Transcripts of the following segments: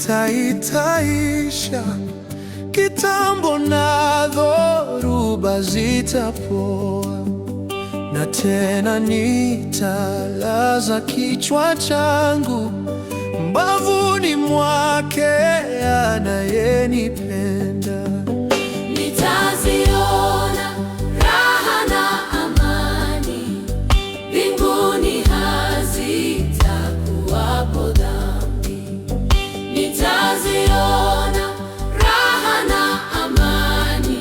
vita itaisha kitambo na dhoruba zitapoa, na tena nitalaza kichwa changu mbavuni mwake anayenipenda. Nitaziona raha na amani, mbinguni hazitakuwapo dhambi. Nitaziona raha na amani,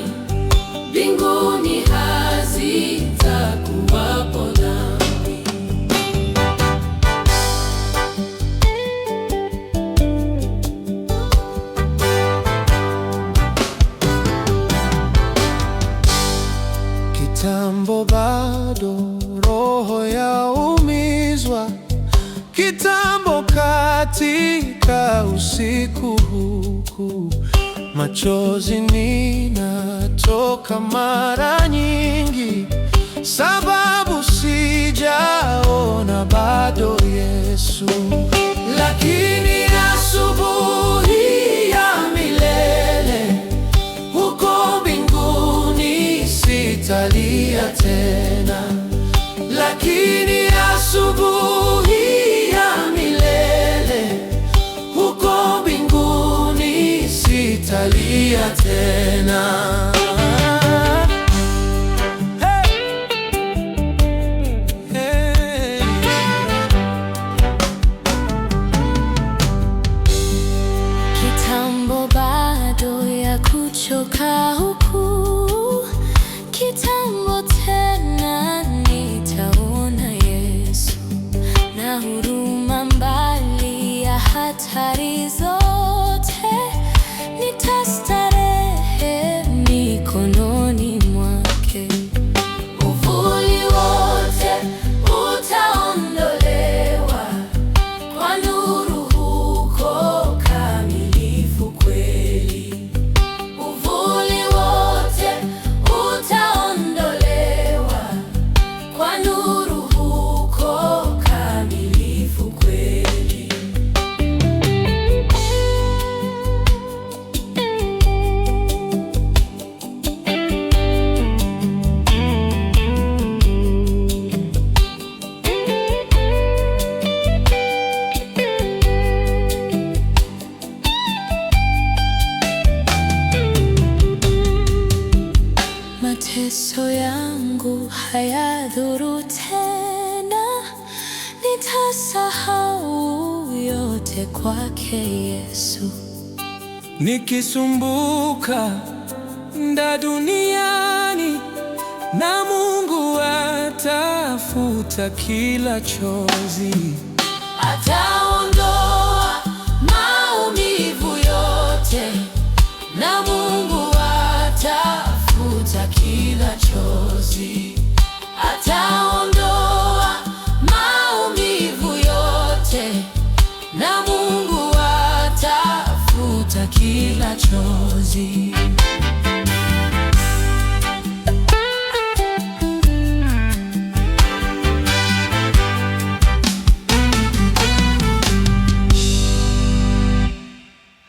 mbinguni hazitakuwapo dhambi. Kitambo bado roho yaumizwa, kitambo katika usiku huku, machozi ninatoka mara nyingi, sababu sijaona bado Yesu. Lakini asubuhi ya milele huko mbinguni sitalia tena. Lakini asubuhi ya milele huko mbinguni sitalia tena. Kitambo bado ya kuchoka huku, kitambo tena nitaona Yesu, na huruma mbali ya hatari zote, nitastarehe mikononi mwake. Uvuli wote utaondolewa kwa nuru huko kamilifu kweli. Uvuli wote utaondolewa kwa nuru huko kamilifu kweli. Mateso yangu hayadhuru tena, nitasahau yote kwake Yesu. Nikisumbuka nda duniani, na Mungu atafuta kila chozi, Ataondoa